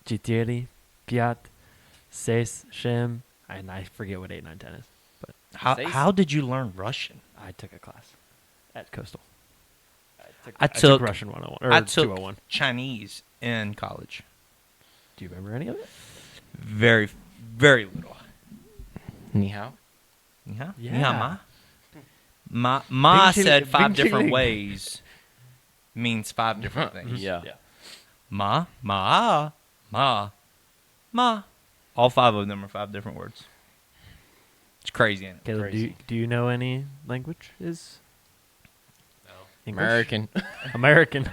4, 5, 6, 7, and I forget what 8, 9, 10 is. But How did you learn Russian? I took a class at Coastal. I I took took Russian 101 or I took 201. Chinese in college. Do you remember any of it? Very, very little. Ni hao. Yeah. Yeah. Ma Bing said chili- 5 bing different chili. ways means 5 different things. Yeah. Ma. All 5 of them are 5 different words. It's crazy, ain't it? Caleb, Crazy. do you know any languages? No. English? American. American.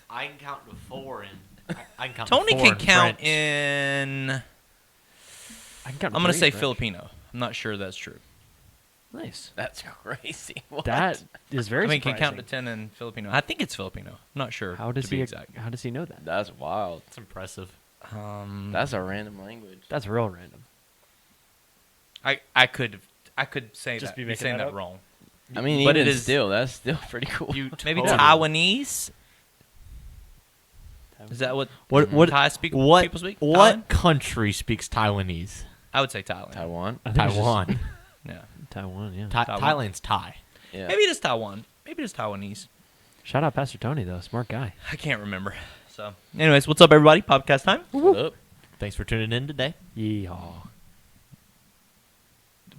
I can count to 4 and I can count Tony to 4 can in count French. in... I can count I'm going to say French. Filipino. I'm not sure that's true. Nice. That's crazy. What? That is very I mean, can surprising. count to 10 in Filipino. I think it's Filipino. I'm not sure. How does to be he exact? How does he know that? That's wild. It's impressive. That's a random language. That's real random. I could say Just that. be Be making saying that that up? wrong. I mean, But even it is- still, that's still pretty cool. Maybe Totally. Taiwanese. Is that what What Thai speak? what People speak? what Thailand? country speaks Taiwanese? I would say Thailand. Taiwan. I think it's just Taiwan. Yeah. Taiwan, yeah. Taiwan. Thailand's Thai. Yeah. Maybe it is Taiwan. Maybe it is Taiwanese. Shout out Pastor Tony though, smart guy. I can't remember. So, anyways, what's up, everybody? Podcast time. What up? Thanks for tuning in today. Yeehaw.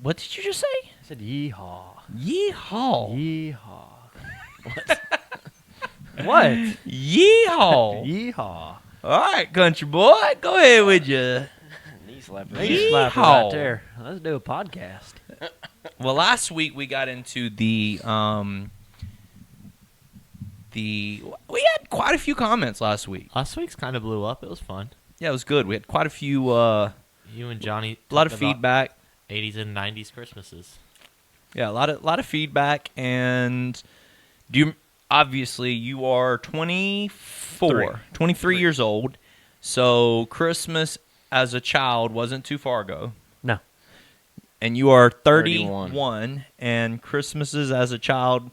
What did you just say? I said yeehaw. Yeehaw. Yeehaw. What? Yeehaw. Yeehaw. All right, country boy, go ahead with you. Knee slapping. Knee slapper Yeehaw. right there. Let's do a podcast. Well, last week we got into the we had quite a few comments last week. Last week's kind of blew up. It was fun. Yeah, it was good. We had quite a few You and Johnny. a lot of talked about feedback. 80s and 90s Christmases. Yeah, a lot of feedback. And obviously you are 23 years old. So Christmas as a child wasn't too far ago. No. And you are 31. 31 and Christmases as a child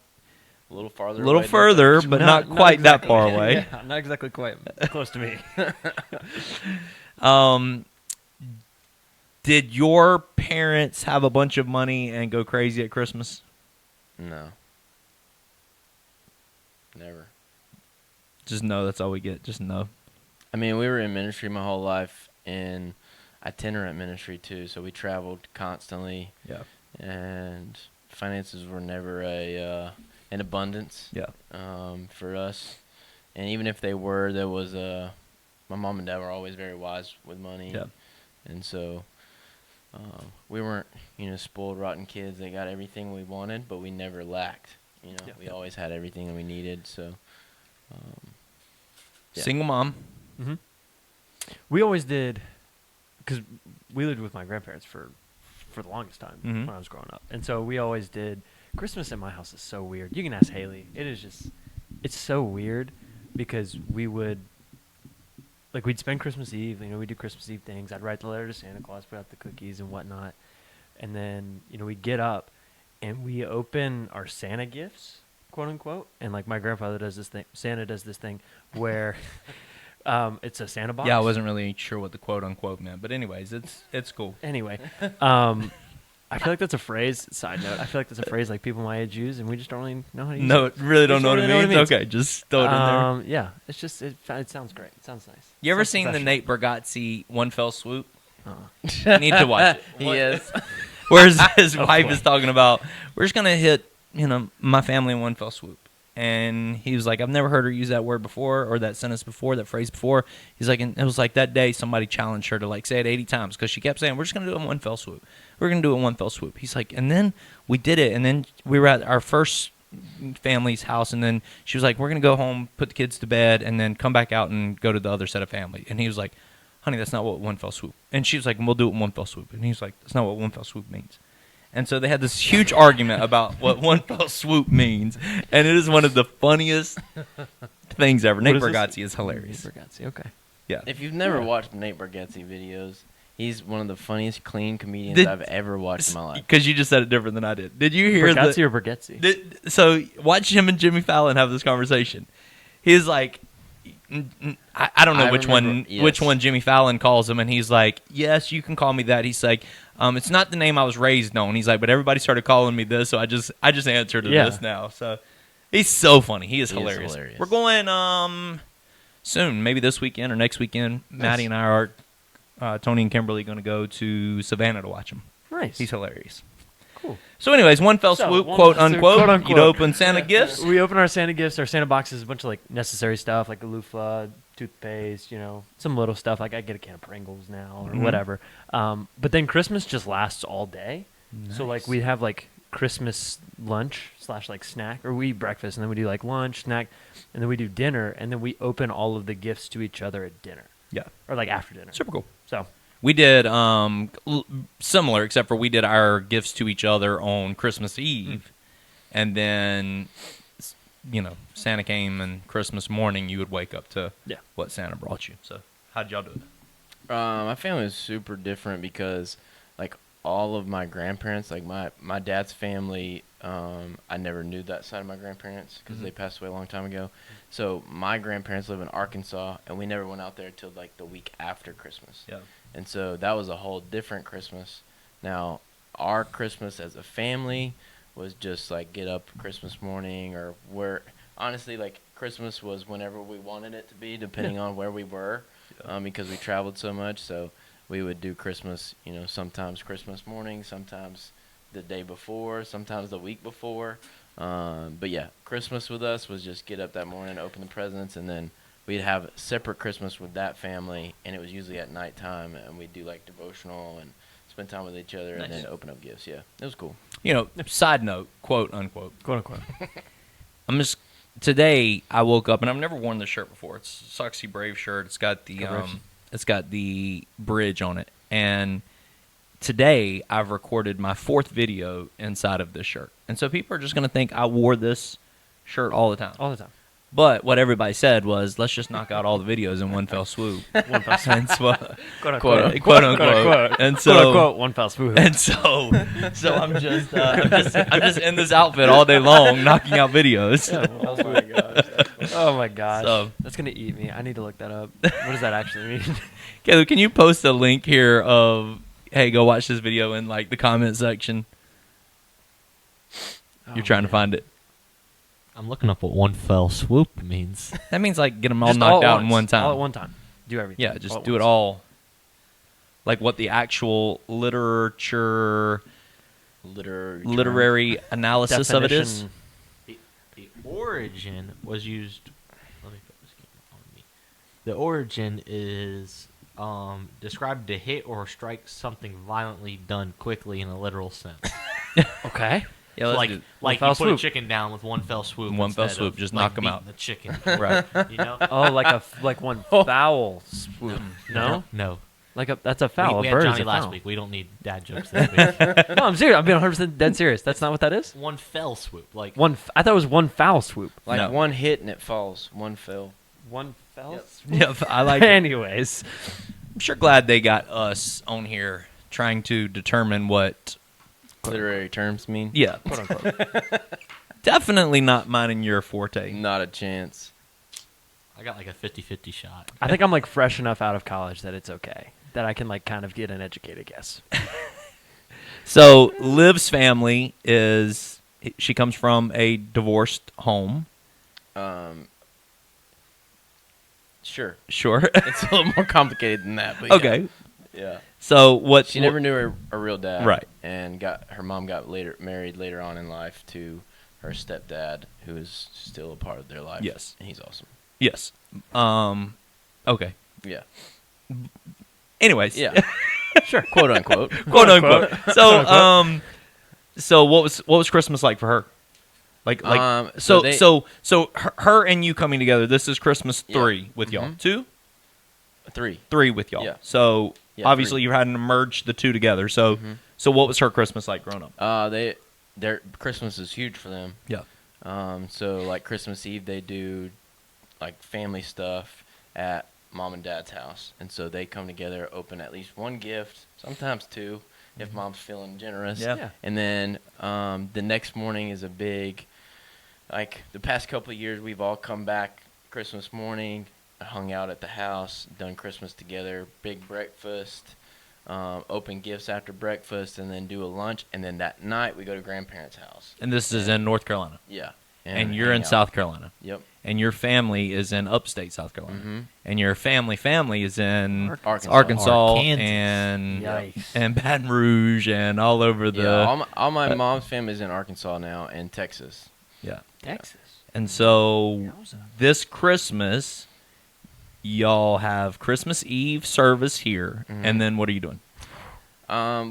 A little farther. a little away than further, but not quite that exactly. far away. Yeah, not exactly quite close to me. Did your parents have a bunch of money and go crazy at Christmas? No. Never. Just no, that's all we get. Just no. I mean, we were in ministry my whole life, in itinerant ministry too, so we traveled constantly, Yeah. and finances were never an abundance Yeah. for us. And even if they were, there was my mom and dad were always very wise with money. Yeah. And so we weren't, spoiled, rotten kids. They got everything we wanted, but we never lacked. Yeah. We always had everything that we needed. So, yeah. Single mom. Mm-hmm. We always did, because we lived with my grandparents for the longest time Mhm. when I was growing up. And so we always did. Christmas at my house is so weird. You can ask Haley. It is just, it's so weird because we'd spend Christmas Eve, we'd do Christmas Eve things. I'd write the letter to Santa Claus, put out the cookies and whatnot. And then, we'd get up and we open our Santa gifts, quote unquote. And my grandfather does this thing, Santa does this thing where it's a Santa box. Yeah, I wasn't really sure what the quote unquote meant, but anyways, it's cool. Anyway, I feel like that's a phrase. Side note, I feel like that's a phrase people my age use, and we just don't really know how to use No, it. really don't know what it really means. Okay, just throw it in there. Yeah, it's just it sounds great. It sounds nice. You ever Sounds seen the professional. Nate Bargatze One Fell Swoop? Uh-uh. You need to watch it. he is. Where his wife boy. is talking about, we're just gonna hit, my family in one fell swoop. And he was like, I've never heard her use that word before, or that sentence before, that phrase before. He's like, and it was like that day somebody challenged her to say it 80 times because she kept saying, we're just gonna do it in one fell swoop. We're gonna do it in one fell swoop. He's like, and then we did it, and then we were at our first family's house, and then she was like, we're gonna go home, put the kids to bed, and then come back out and go to the other set of family. And he was like, honey, that's not what one fell swoop. And she was like, we'll do it in one fell swoop. And he was like, that's not what one fell swoop means. And so they had this huge argument about what one fell swoop means, and it is one of the funniest things ever. Nate is this? Bargatze is hilarious. Bargatze, okay. Yeah. If you've never watched Nate Bargatze videos, he's one of the funniest clean comedians I've ever watched in my life. Because you just said it different than I did. Did you hear Bargatze or Bargatze? So watch him and Jimmy Fallon have this conversation. He's like, I don't know I which remember- one which yes. one Jimmy Fallon calls him, and he's like, yes, you can call me that. He's like, it's not the name I was raised on. He's like, but everybody started calling me this, so I just answer to Yeah. this now. So he's so funny. He is He is hilarious. hilarious. We're going soon, maybe this weekend or next weekend. Maddie and I are Tony and Kimberly going to go to Savannah to watch him. Nice. He's hilarious. Cool. So, anyways, one fell So, swoop, one- quote so unquote. quote, unquote. You'd open Santa gifts. We open our Santa gifts. Our Santa box is a bunch of like necessary stuff, like a loofah, toothpaste, some little stuff. Like I get a can of Pringles now or Mhm. whatever. But then Christmas just lasts all day. So like we have like Christmas lunch / like snack, or we eat breakfast and then we do like lunch, snack, and then we do dinner, and then we open all of the gifts to each other at dinner Yeah, or like after dinner. super cool. So We did similar, except for we did our gifts to each other on Christmas Eve, and then Santa came and Christmas morning you would wake up to what Santa brought you. So how did y'all do it? My family is super different because, like, all of my grandparents, like my dad's family, I never knew that side of my grandparents because they passed away a long time ago. So my grandparents live in Arkansas, and we never went out there till like the week after Christmas. Yeah. And so that was a whole different Christmas. Now, our Christmas as a family was just like get up Christmas morning, or honestly, like Christmas was whenever we wanted it to be, depending on where we were, because we traveled so much. So we would do Christmas, sometimes Christmas morning, sometimes the day before, sometimes the week before. But yeah, Christmas with us was just get up that morning, open the presents, and then we'd have separate Christmas with that family, and it was usually at nighttime, and we'd do like devotional and spend time with each other, Nice. and then open up gifts. Yeah, it was cool. Side note, quote unquote. quote unquote. Today I woke up and I've never worn this shirt before. It's a Soxy Brave shirt. It's got the bridge on it, and today I've recorded my 4th video inside of this shirt, and so people are just gonna think I wore this shirt all the time. All the time. But what everybody said was, let's just knock out all the videos in one fell swoop. One fell swoop. And so, Quote unquote. quote unquote. Quote unquote. And Quote so, unquote. One fell swoop. and so I'm just in this outfit all day long, knocking out videos. Oh my gosh. Oh my gosh. So- That's gonna eat me. I need to look that up. What does that actually mean? Caleb, can you post a link here of, hey, go watch this video in like the comment section? You're trying to find it. I'm looking up what one fell swoop means. That means like get them all Just knocked all at out in once. one time. All at one time. Do everything. Yeah, just at do it once. all. Like what the actual literary analysis of it is. Definition. The origin was used. Let me put this camera on me. The origin is described to hit or strike something violently done quickly in a literal sense. Okay. Yeah, So let's like do like fell you put a swoop. chicken down with one fell swoop. One fell instead swoop, of, just like, knock 'em beating out. The chicken, right. you know? Oh, like one foul swoop. No, No. that's a foul. We a had bird Johnny is a last foul. week. We don't need dad jokes this week. No, I'm serious. I'm being 100% dead serious. That's not what that is. One fell swoop, like I thought it was one foul swoop. Like No. one hit and it falls, one fell. One fell Yep. swoop. Yeah, I like it. Anyways, I'm sure glad they got us on here trying to determine what. Literary terms mean? Yeah, quote unquote. definitely not mine and your forte. Not a chance. I got like a 50-50 shot. I think I'm like fresh enough out of college that it's okay. That I can like kind of get an educated guess. So Liv's family she comes from a divorced home. Sure. Sure. It's a little more complicated than that, but Okay. Yeah. So what? She never knew her real dad. Right. And her mom got married later on in life to her stepdad, who is still a part of their life. Yes. And he's awesome. Yes. Okay. Yeah. Anyways. Yeah. Sure. Quote unquote. Quote unquote. So what was Christmas like for her? Like so her and you coming together. This is Christmas Yeah. 3 with y'all. Mhm. 2, 3. 3 with y'all. Yeah. So Yeah, obviously 3. you hadn't merged the 2 together. So Mhm. so what was her Christmas like growing up? Their Christmas is huge for them. Yeah. So like Christmas Eve, they do like family stuff at mom and dad's house, and so they come together, open at least one gift, sometimes 2, if mom's feeling generous. Yeah. Yeah. And then the next morning is a big, like the past couple of years, we've all come back Christmas morning, hung out at the house, done Christmas together, big breakfast, open gifts after breakfast, and then do a lunch. And then that night we go to grandparents' house. And this is in North Carolina. Yeah. And you're hang in out. South Carolina. Yep. And your family is in upstate South Carolina. Mhm. And your family is in Arkansas. Kansas. and Yikes. and Baton Rouge and all over the Yeah, all my mom's family is in Arkansas now and Texas. yeah. Texas. And so Yowza. this Christmas, y'all have Christmas Eve service here, Mhm. and then what are you doing?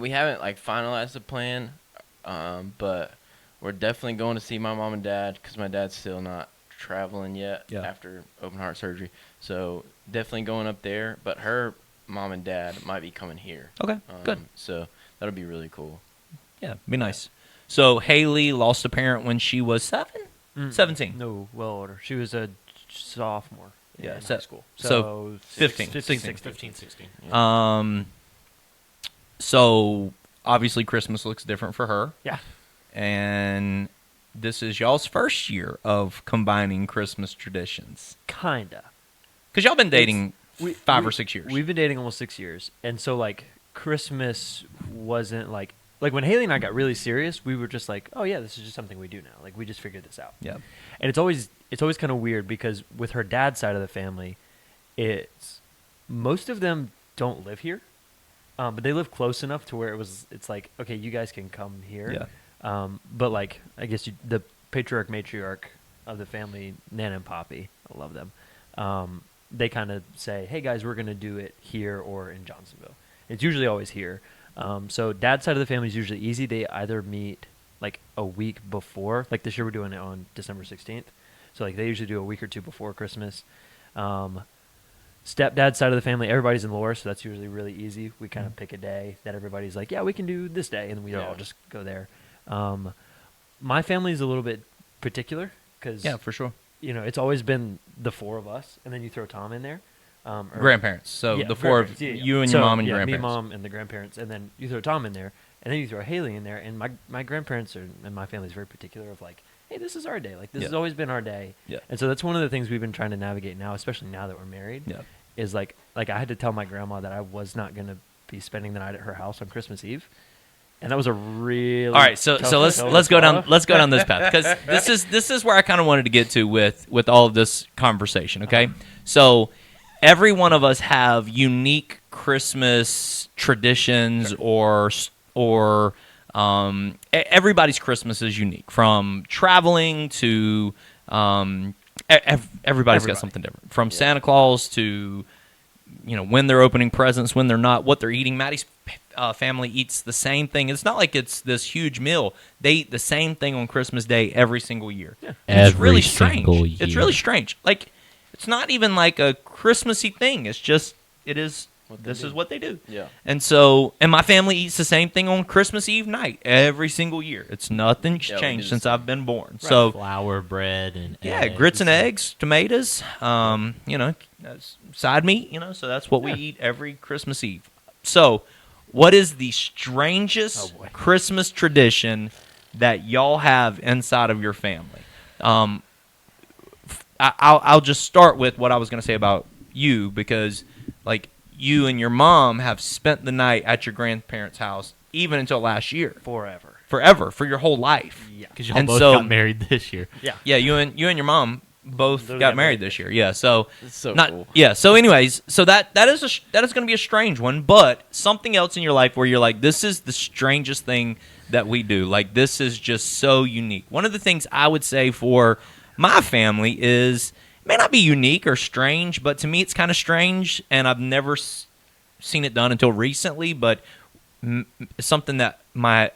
We haven't like finalized the plan, but we're definitely going to see my mom and dad because my dad's still not traveling yet Yeah. after open heart surgery. So definitely going up there, but her mom and dad might be coming here. Okay, good. So that'll be really cool. Yeah, be nice. So Haley lost a parent when she was 17. No, well older. She was a sophomore Yeah, in so- high school. so 15, 16. 15, 16. Yeah. So obviously Christmas looks different for her, Yeah. and this is y'all's first year of combining Christmas traditions. Kinda. Because y'all been dating We- 5 we- or 6 years. We've been dating almost 6 years, and so like Christmas wasn't like when Haley and I got really serious, we were just like, oh yeah, this is just something we do now. Like we just figured this out. Yeah. And it's always kind of weird because with her dad's side of the family, it's most of them don't live here, but they live close enough to where it's like okay, you guys can come here. Yeah. But like I guess the patriarch matriarch of the family, Nana and Poppy, I love them. They kind of say, hey guys, we're gonna do it here or in Johnsonville. It's usually always here. So dad's side of the family is usually easy. They either meet like a week before. Like this year we're doing it on December 16th. So like they usually do a week or two before Christmas. Stepdad's side of the family, everybody's in Lower, so that's usually really easy. We kind of pick a day that everybody's like, yeah, we can do this day, and we all just go there. My family's a little bit particular because Yeah, for sure. you know it's always been the four of us, and then you throw Tom in there. Or- Grandparents. So Yeah, the four of grandparents, yeah, yeah. you and your So, mom and yeah, your me, grandparents. mom, and the grandparents, and then you throw Tom in there, and then you throw Haley in there. And my grandparents and my family's very particular of like, hey, this is our day. Like this Yeah. has always been our day. Yeah. And so that's one of the things we've been trying to navigate now, especially now that we're married. Yeah. Is like I had to tell my grandma that I was not going to be spending the night at her house on Christmas Eve. And that was a really All right, so tough let's pill to let's go down swallow. let's go down this path because this is where I kind of wanted to get to with all of this conversation. Okay, so every one of us have unique Christmas traditions everybody's Christmas is unique from traveling to everybody's got something different from Santa Claus to when they're opening presents, when they're not, what they're eating. Maddie's family eats the same thing. It's not like it's this huge meal. They eat the same thing on Christmas Day every single year. Yeah. It's Every really strange. single It's year. really strange. Like it's not even like a Christmassy thing. It's just this is what they do. Yeah. And my family eats the same thing on Christmas Eve night every single year. It's nothing's Yeah, we changed do since the I've been born. So Flour, bread, and yeah, eggs. grits and eggs, tomatoes, that's side meat, so that's what we eat every Christmas Eve. So, what is the strangest Christmas tradition that y'all have inside of your family? I'll just start with what I was going to say about you because, like, you and your mom have spent the night at your grandparents' house even until last year, forever, for your whole life. Yeah. Because y'all And both so- got married this year. Yeah. Yeah, you and your mom both Those got married this year. Yeah, so It's so not cool. yeah. So, anyways, so that is going to be a strange one, but something else in your life where you're like, this is the strangest thing that we do. Like, this is just so unique. One of the things I would say for my family is it may not be unique or strange, but to me it's kind of strange, and I've never seen it done until recently. But something that my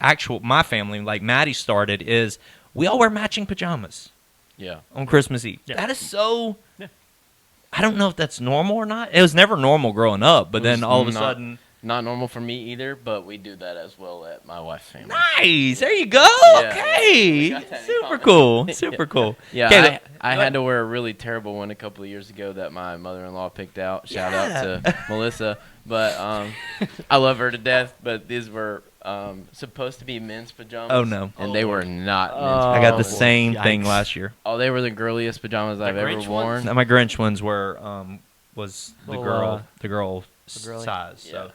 family, like Maddie, started is we all wear matching pajamas. Yeah. On Christmas Eve. Yeah. That is so. I don't know if that's normal or not. It was never normal growing up, but It then was all of a not- sudden, Not normal for me either, but we do that as well at my wife's family. nice. There you go. Yeah. Okay, We got that in super common. cool. Super cool. Yeah, Okay, I had to wear a really terrible one a couple of years ago that my mother-in-law picked out. Shout out to Melissa. But I love her to death. But these were supposed to be men's pajamas. Oh, no. And they were not men's I got the pajamas. same thing Yikes. last year. Oh, they were the girliest pajamas I've ever Grinch worn. ones? Now, my Grinch ones were was the Well, girl girly. size. So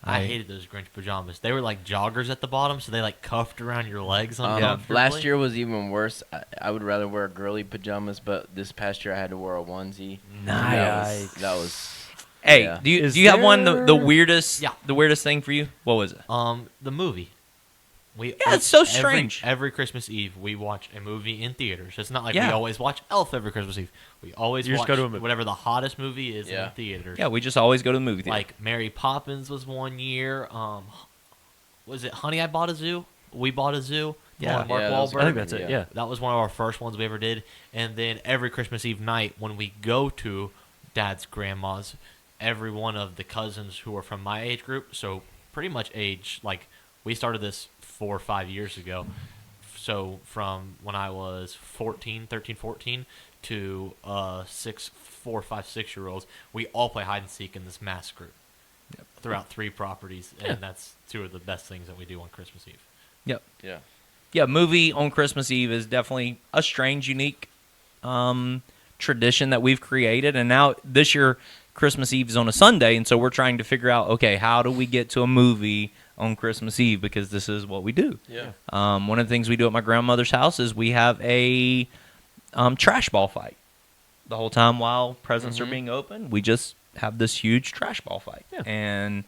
I hated those Grinch pajamas. They were like joggers at the bottom, so they like cuffed around your legs uncomfortably. Last year was even worse. I would rather wear girly pajamas, but this past year I had to wear a onesie. Nice. That was Hey, yeah. do you Is have one the there- weirdest Yeah. the weirdest thing for you? What was it? The movie. It's so strange. Every Christmas Eve, we watch a movie in theaters. It's not like Yeah. we always watch Elf every Christmas Eve. We always You just watch go to a movie. whatever the hottest movie is Yeah. in theaters. Yeah, we just always go to the movie theater. Like Mary Poppins was one year. Was it Honey, I Bought a Zoo? We Bought a Zoo. Yeah. Mark Yeah, that was Wahlberg. I think that's it. Yeah. That was one of our first ones we ever did. And then every Christmas Eve night, when we go to Dad's grandma's, every one of the cousins who are from my age group, so pretty much age, like, we started this 4 or 5 years ago. So from when I was 13, 14, to 4, 5, 6-year-olds, we all play hide and seek in this mass group throughout 3 properties. And that's 2 of the best things that we do on Christmas Eve. Yep. yeah. Yeah, movie on Christmas Eve is definitely a strange, unique tradition that we've created. And now this year, Christmas Eve is on a Sunday, and so we're trying to figure out, okay, how do we get to a movie on Christmas Eve, because this is what we do. Yeah. One of the things we do at my grandmother's house is we have a trash ball fight. The whole time while presents are being opened, we just have this huge trash ball fight. Yeah. And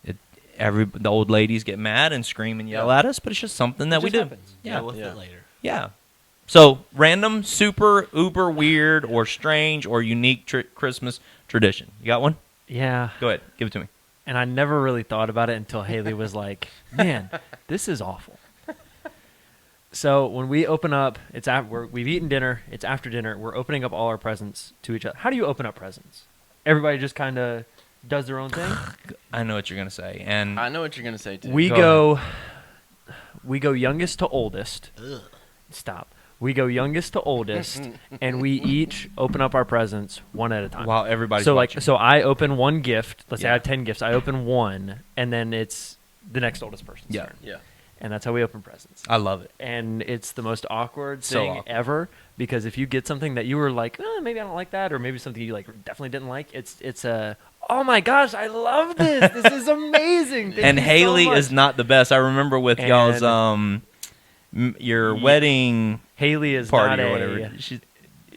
the old ladies get mad and scream and yell at us, but it's just something that we do. Yeah. Deal with Yeah. it later. Yeah. So, random, super, uber weird, or strange, or unique Christmas tradition. You got one? Yeah. Go ahead. Give it to me. And I never really thought about it until Haley was like, "Man, this is awful." So when we open up, we've eaten dinner. It's after dinner. We're opening up all our presents to each other. How do you open up presents? Everybody just kind of does their own thing. I know what you're going to say. And I know what you're gonna say too. We Go go youngest to oldest. Ugh. Stop. We go youngest to oldest, and we each open up our presents one at a time. while everybody's So watching. so I open one gift. Let's say I Yeah. have 10 gifts. I open one, and then it's the next oldest person's Yeah. turn. Yeah. And that's how we open presents. I love it. And it's the most awkward So thing awkward. ever, because if you get something that you were like, maybe I don't like that, or maybe something you like definitely didn't like, it's a, oh my gosh, I love this. This is amazing. Thank And you so Haley much. is not the best. I remember with y'all's your Ye- wedding Haley is party not or whatever.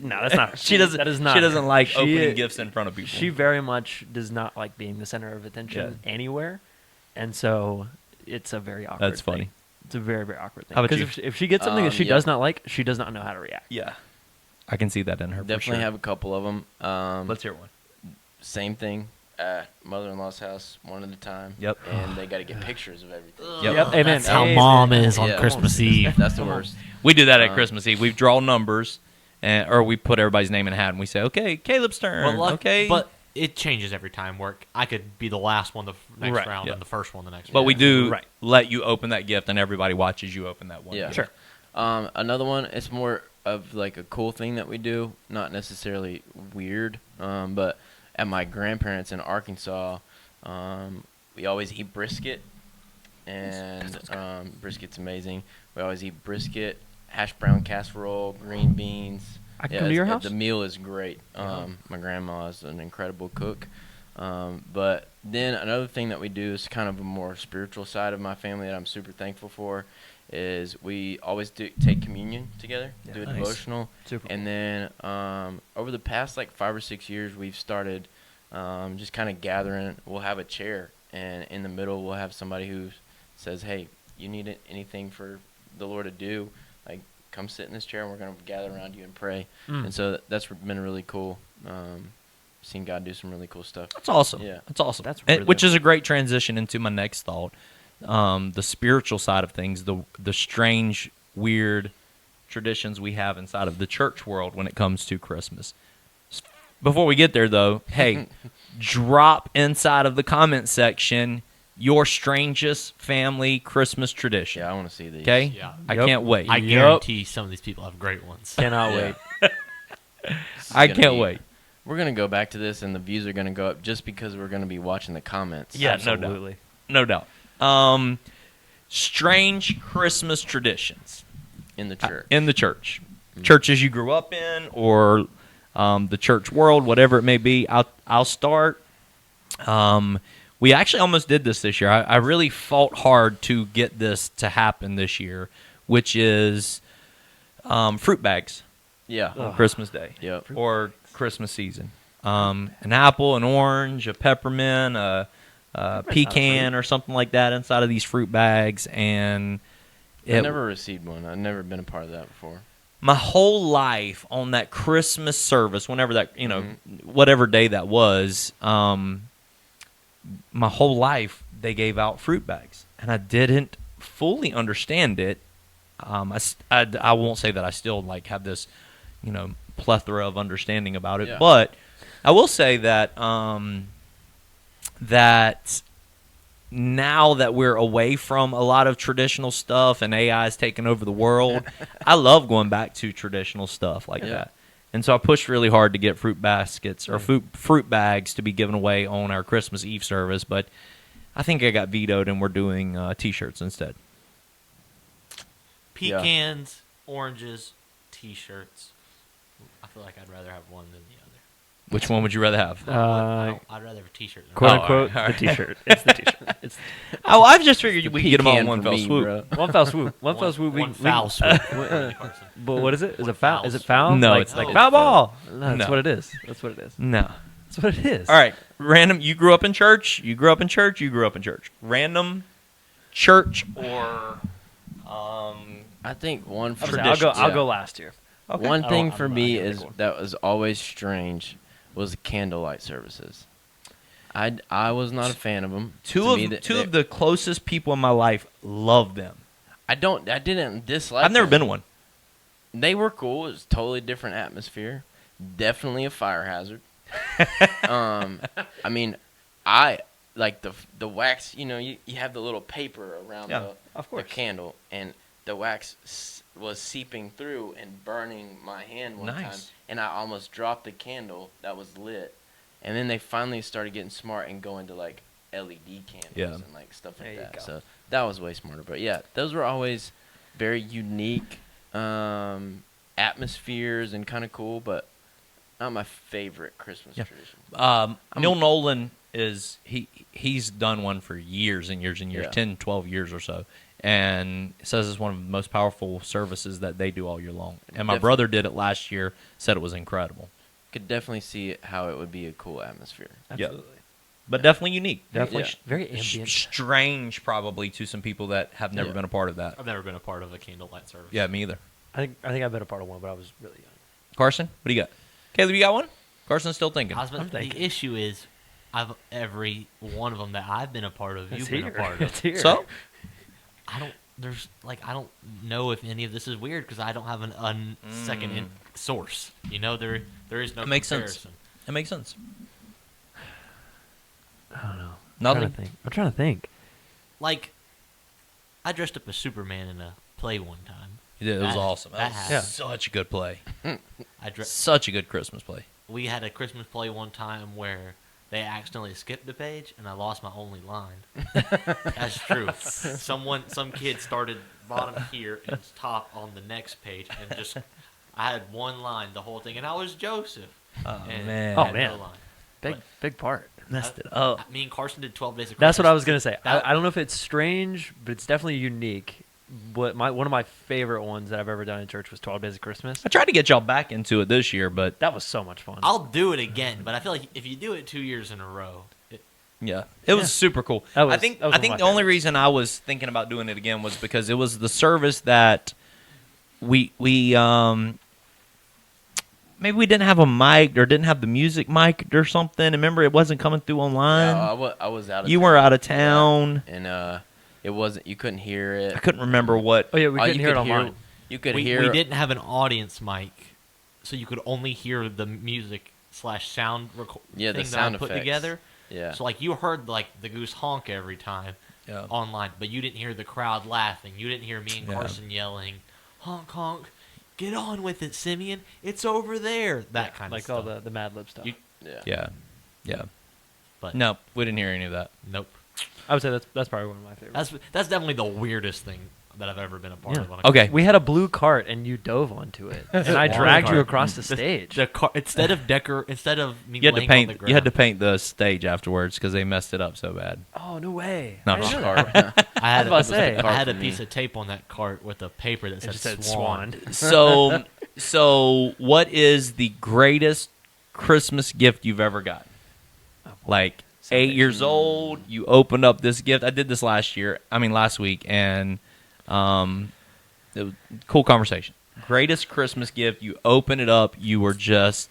No, that's not. She doesn't. That is not. She doesn't like She- opening gifts in front of people. She very much does not like being the center of attention anywhere, and so it's a very awkward. That's funny. thing. It's a very very awkward thing. How about 'Cause you? if she gets something that she Yeah. does not like, she does not know how to react. Yeah, I can see that in her. Definitely for sure. have a couple of them. Let's hear one. Same thing. Mother-in-law's house, one at a time. Yep. And they got to get pictures of everything. Yep. Amen. That's how Amen. mom is on Yeah. Christmas Eve. That's the worst. We do that at Uh, Christmas Eve. We draw numbers, or we put everybody's name in a hat, and we say, "Okay, Caleb's turn." Okay, But it changes every time. Where I could be the last one the next Right, round yeah. and the first one the next but round. we do Right. let you open that gift, and everybody watches you open that one. Yeah. gift. Sure. Another one, it's more of like a cool thing that we do, not necessarily weird. But at my grandparents in Arkansas, we always eat brisket, and brisket's amazing. We always eat brisket, hash brown casserole, green beans. I can come to your house. The meal is great. My grandma is an incredible cook. But then another thing that we do is kind of a more spiritual side of my family that I'm super thankful for is we always take communion together, do a Nice. devotional. Super. And then over the past like 5 or 6 years, we've started just kind of gathering. We'll have a chair, and in the middle we'll have somebody who says, hey, you need anything for the Lord to do, like come sit in this chair and we're going to gather around you and pray. And so that's been really cool. Seen God do some really cool stuff. That's awesome. Yeah. That's awesome. That's And- really which is a great transition into my next thought. The spiritual side of things, the strange, weird traditions we have inside of the church world when it comes to Christmas. Before we get there, though, hey, drop inside of the comment section your strangest family Christmas tradition. Yeah, I want to see these. Okay? Yeah. I Yep. can't wait. I Yup. guarantee some of these people have great ones. Cannot Yeah. wait. This is I gonna can't be- wait. We're going to go back to this, and the views are going to go up just because we're going to be watching the comments. Yeah, no doubt. Absolutely. No doubt. strange Christmas traditions In the church. in the church. Churches you grew up in, or the church world, whatever it may be. I'll start. We actually almost did this year. I really fought hard to get this to happen this year, which is fruit bags Yeah. on Christmas Day Yep. or Christmas season. An apple, an orange, a peppermint, a pecan, or something like that inside of these fruit bags, and I never received one. I've never been a part of that before. my whole life on that Christmas service, whenever that, whatever day that was, my whole life they gave out fruit bags, and I didn't fully understand it. I won't say that I still have this, plethora of understanding about it, Yeah. but I will say that that now that we're away from a lot of traditional stuff and AI is taking over the world, I love going back to traditional stuff like Yeah. that. And so I pushed really hard to get fruit baskets or fruit bags to be given away on our Christmas Eve service, but I think I got vetoed, and we're doing T-shirts instead. Pecans, oranges, T-shirts. I feel like I'd rather have one than the other. Which one would you rather have? I'd rather have a T-shirt. Than Quote Oh, unquote, all right. the T-shirt. It's the T-shirt. Oh, I've just figured we could get them all in Pecan one for fell me, swoop. bro. One fell swoop. One fell swoop. One foul swoop. Carson. But what is it? Is One it foul? foul Is it swoop. foul? No, like, it's like not. foul ball. No, that's No. what it is. That's what it is. No. That's what it is. All right, random. You grew up in church. You grew up in church. You grew up in church. Random church or I think one for I'll go last here. One I thing don't- for I'm not me gonna is pick one. that was always strange was candlelight services. I was not a fan of them. two of the closest people in my life love them. I didn't dislike. I've never them. been to one. They were cool. It was a totally different atmosphere. Definitely a fire hazard. I mean, I like the wax. You have the little paper around Yeah, the of course. candle, and the wax was seeping through and burning my hand one time, Nice. and I almost dropped the candle that was lit. And then they finally started getting smart and going to like LED candles Yeah. and like stuff There like you that. go. So that was way smarter. But yeah, those were always very unique atmospheres and kind of cool, but not my favorite Christmas Yeah. tradition. Neil Nolan he's done one for years and years and years, Yeah. 10, 12 years or so, and says it's one of the most powerful services that they do all year long. And my Definitely. brother did it last year, said it was incredible. Could definitely see how it would be a cool atmosphere. Absolutely. But definitely unique. Definitely Yeah. very ambient. Strange probably to some people that have never Yeah. been a part of that. I've never been a part of a candlelight service. Yeah, me either. I think I've been a part of one, but I was really young. Carson, what do you got? Caleb, you got one? Carson's still thinking. I was about I'm the thinking. issue is, every one of them that I've been a part of, It's you've been a here. part It's of. here. So, I don't know if any of this is weird because I don't have an second source. There is no That makes sense. comparison. it makes sense. I don't know. Nothing. I'm trying to think. Like, I dressed up as Superman in a play one time. You did. It was That- awesome. that That was happened. such a good play. Such a good Christmas play. We had a Christmas play one time where they accidentally skipped a page and I lost my only line. That's true. Some kid started bottom here and top on the next page and I had one line the whole thing, and I was Joseph. Oh, And man. I Oh, had no man. line. Big part. Messed it up. Me and Carson did 12 Days of Christmas. That's what I was gonna say. That- I don't know if it's strange, but it's definitely unique. One of my favorite ones that I've ever done in church was 12 Days of Christmas. I tried to get y'all back into it this year, but That was so much fun. I'll do it again, but I feel like if you do it 2 years in a row, yeah, it was super cool. That was- I think that was one of the my only favorites. reason I was thinking about doing it again was because it was the service that we maybe we didn't have a mic or didn't have the music mic or something. Remember, it wasn't coming through online. Yeah, I was out of You town. were out of town. Yeah. And it wasn't, you couldn't hear it. I couldn't remember what. oh yeah, we Oh, couldn't you hear it could online. You could we hear didn't have an audience mic, so you could only hear the music / sound Yeah, the thing that sound I put effects. together. Yeah. So like you heard like the goose honk every time Yeah. online, but you didn't hear the crowd laughing. You didn't hear me and Yeah. Carson yelling, "Honk honk, get on with it, Simeon! It's over there." That kind like of all stuff. the Mad Lib stuff. You- Yeah. Yeah. But No, we didn't hear any of that. nope. I would say that's probably one of my favorites. That's definitely the weirdest thing that I've ever been a part Yeah. of. On a Okay. We had a blue cart and you dove onto it, and I dragged you across the stage. The car, instead of me You had to laying on the paint. ground, You had to paint the stage afterwards because they messed it up so bad. Oh no way! No, I didn't know Cart. that. I had I was about to say. I had a for piece me. of tape on that cart with a paper that It said, just said Swan. Swan. So what is the greatest Christmas gift you've ever got? Like 8 years old, you opened up this gift. I did this last week, and it was a cool conversation. Greatest Christmas gift, you open it up, you were just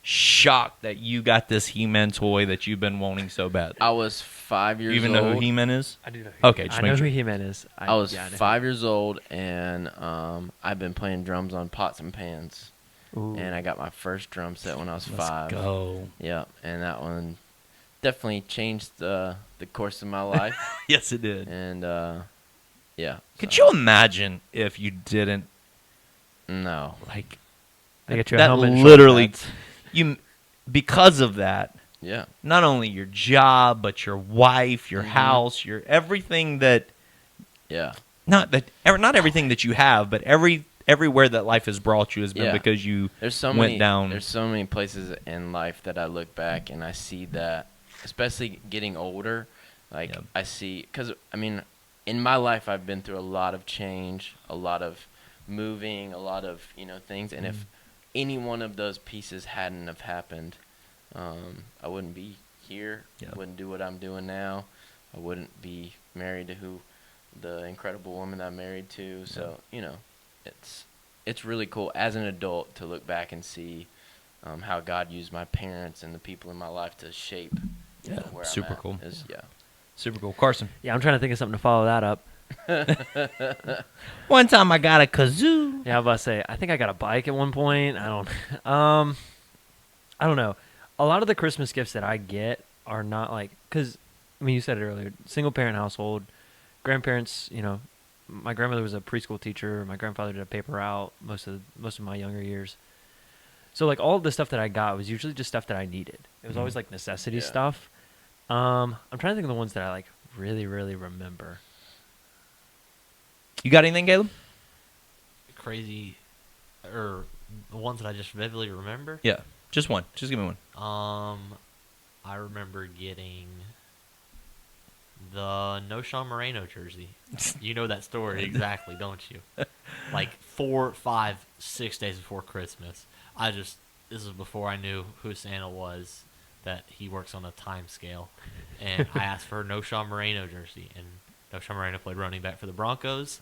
shocked that you got this He-Man toy that you've been wanting so bad. I was 5 years You even old. know who He-Man is? I do know. Who Okay, just I make know sure. who He-Man is. I was yeah, I know 5 years old, and I've been playing drums on pots and pans. Ooh. And I got my first drum set when I was Let's 5. go. Yeah, and that one definitely changed the course of my life. Yes, it did. And yeah. Could so- you imagine if you didn't No. like They get you a that helmet and literally shoulder pads. you because of that, Yeah. not only your job but your wife, your Mhm. house, your everything that Yeah. not everything that you have, but everywhere that life has brought you has been Yeah. because you There's so went many down. There's so many places in life that I look back and I see that, especially getting older, like Yep. I see, because I mean, in my life I've been through a lot of change, a lot of moving, a lot of things, and if any one of those pieces hadn't have happened, I wouldn't be here. Yep. I wouldn't do what I'm doing now. I wouldn't be married to the incredible woman that I'm married to. So it's really cool as an adult to look back and see how God used my parents and the people in my life to shape where super I'm at. cool. Yeah. Super cool. Carson. Yeah, I'm trying to think of something to follow that up. One time I got a kazoo. Yeah, I was about to say. I think I got a bike at one point. I don't. I don't know. A lot of the Christmas gifts that I get are not like because you said it earlier. Single parent household, grandparents. My grandmother was a preschool teacher. My grandfather did a paper route most of my younger years. So like all of the stuff that I got was usually just stuff that I needed. It was always like necessity Yeah. stuff. I'm trying to think of the ones that I like really, really remember. You got anything, Caleb? Crazy, or the ones that I just vividly remember. Yeah, just one. Just give me one. I remember getting the No Sean Moreno jersey. You know that story exactly, don't you? Like 4, 5, 6 days before Christmas. This is before I knew who Santa was, that he works on a time scale. And I asked for a No Sean Moreno jersey. And No Sean Moreno played running back for the Broncos.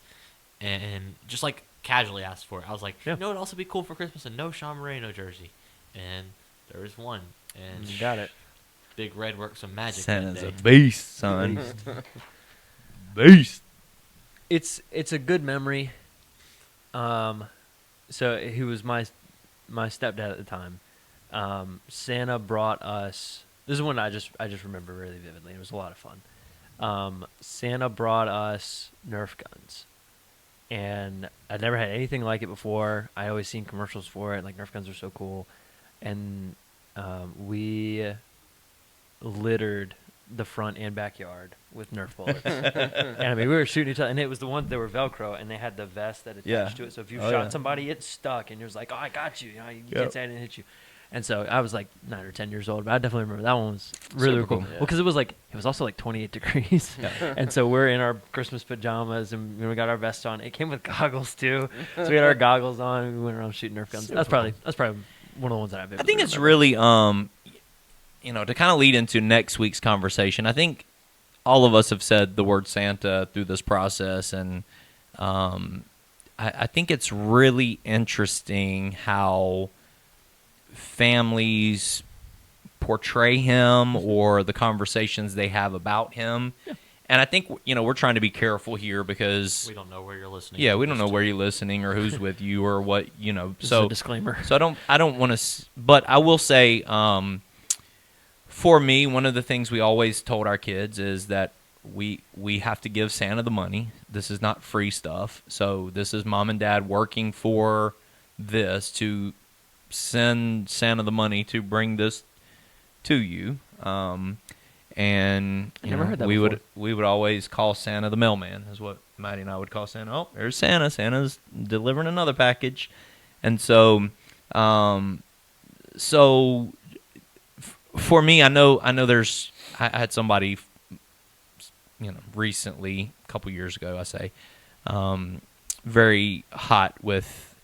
And just like casually asked for it. I was like, Yeah. you know what would also be cool for Christmas? A No Sean Moreno jersey. And there was one. And You got it. Big Red worked some magic Santa's that a day. beast, son. Beast. It's a good memory. So he was my stepdad at the time. Santa brought us. This is one I just remember really vividly. It was a lot of fun. Santa brought us Nerf guns, and I'd never had anything like it before. I always seen commercials for it. Like Nerf guns are so cool, and we littered the front and backyard with Nerf bullets. And I mean, we were shooting each other, and it was the ones that were Velcro, and they had the vest that attached Yeah. to it. So if you Oh, shot yeah. somebody, it stuck, and you're just like, "Oh, I got you." You Yep. can't say I didn't hit you. And so I was like 9 or 10 years old, but I definitely remember that one was really, Super really cool. cool. Well, because it was also like 28 degrees, and so we're in our Christmas pajamas, and we got our vests on. It came with goggles too, so we had our goggles on. And we went around shooting Nerf guns. That's probably one of the ones that I think it's really, to kind of lead into next week's conversation. I think all of us have said the word Santa through this process, and I think it's really interesting how families portray him or the conversations they have about him. Yeah. And I think, we're trying to be careful here because We don't know where you're listening. yeah, to we don't this. know where you're listening or who's with you or what, This so is a disclaimer. So I don't want to, but I will say, for me, one of the things we always told our kids is that we have to give Santa the money. This is not free stuff. So this is mom and dad working for this to send Santa the money to bring this to you. And I never heard that we before. would always call Santa the mailman, is what Maddie and I would call Santa. Oh, there's Santa. Santa's delivering another package. And so, for me, I know there's. I had somebody, recently, a couple years ago, I say, very hot with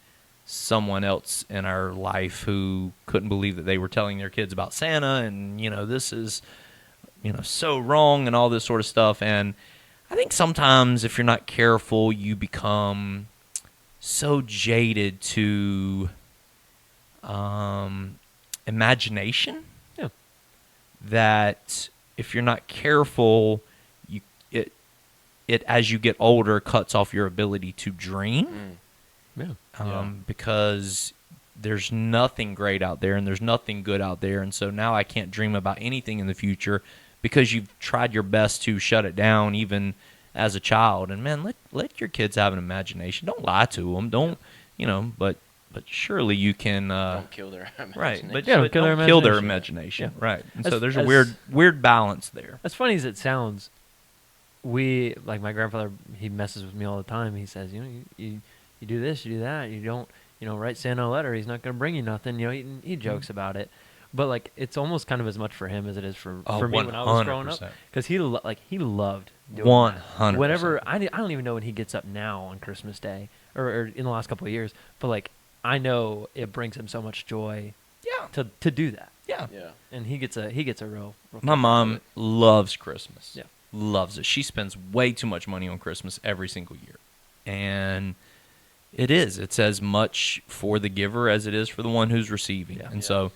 someone else in our life who couldn't believe that they were telling their kids about Santa, and this is, so wrong and all this sort of stuff. And I think sometimes if you're not careful, you become so jaded to imagination that if you're not careful, it as you get older cuts off your ability to dream. Because there's nothing great out there and there's nothing good out there, and so now I can't dream about anything in the future because you've tried your best to shut it down even as a child. And man, let your kids have an imagination. Don't lie to them. Don't but surely you can Don't kill their imagination. right, but don't don't kill kill their their imagination. imagination. Right. And so As- there's as- a weird balance there. As funny as it sounds, my grandfather, he messes with me all the time. He says, you do this, you do that. You don't, write Santa a letter. He's not going to bring you nothing. He jokes about it. But, like, it's almost kind of as much for him as it is for me when I was growing up. 100%. Because he loved doing 100%. whenever, I don't even know when he gets up now on Christmas Day or in the last couple of years. But, like, I know it brings him so much joy Yeah. to do that. Yeah. Yeah. And he gets a real My mom loves Christmas. Yeah. Loves it. She spends way too much money on Christmas every single year. And it's as much for the giver as it is for the one who's receiving. Yeah. And Yeah. so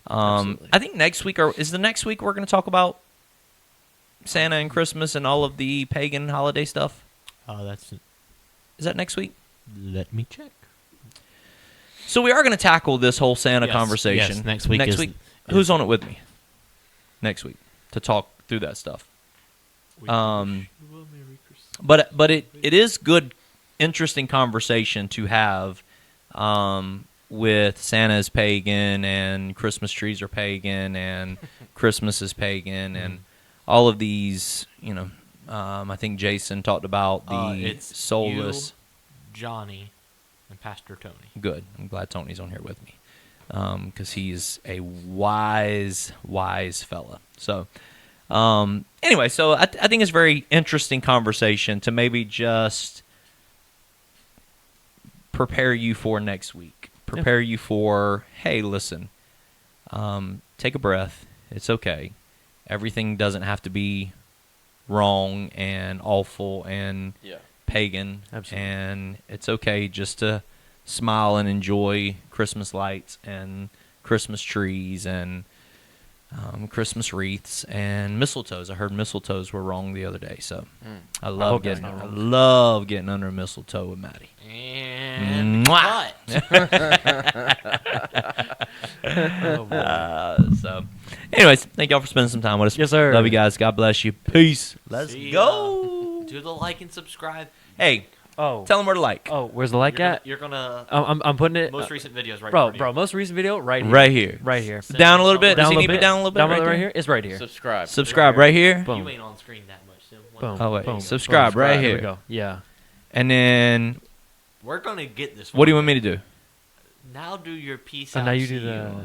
Absolutely. I think next week is the next week we're going to talk about Santa and Christmas and all of the pagan holiday stuff. That's. Is that next week? Let me check. So we are going to tackle this whole Santa Yes, conversation yes, next week Next is- week, who's on it with me? Next week to talk through that stuff. But it is good, interesting conversation to have with Santa's pagan and Christmas trees are pagan and Christmas is pagan and all of these. I think Jason talked about the it's soulless. you, Johnny, and Pastor Tony. Good. I'm glad Tony's on here with me because he's a wise fella. So. Anyway, so I think it's a very interesting conversation to maybe just prepare you for next week. Prepare you for, hey, listen, take a breath. It's okay. Everything doesn't have to be wrong and awful and pagan. Absolutely. And it's okay just to smile and enjoy Christmas lights and Christmas trees and Christmas wreaths and mistletoes. I heard mistletoes were wrong the other day, so I love that's getting not I wrong. love getting under a mistletoe with Maddie. And Mwah! cut. So, anyways, thank y'all for spending some time with us. Yes, sir. Love you guys. God bless you. Peace. Let's See go. ya. Do the like and subscribe. Hey, Oh. tell them where to like. Oh, where's the like at? You're gonna I'm putting it. most recent videos right. Bro, in front of bro, you. most recent video right here. Right here. Right here. Down a little bit. Does Down he a need little me down a little bit? Down right right there? here. It's right here. Subscribe. Subscribe right here. Boom. You ain't on screen that much. So Boom. Oh, wait. Boom. Subscribe Boom. right There here. we go. Yeah. And then, We're gonna get this. what do you want me to do? Now do your peace So out. now you do see the.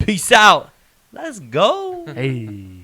Peace out. Let's go. Hey.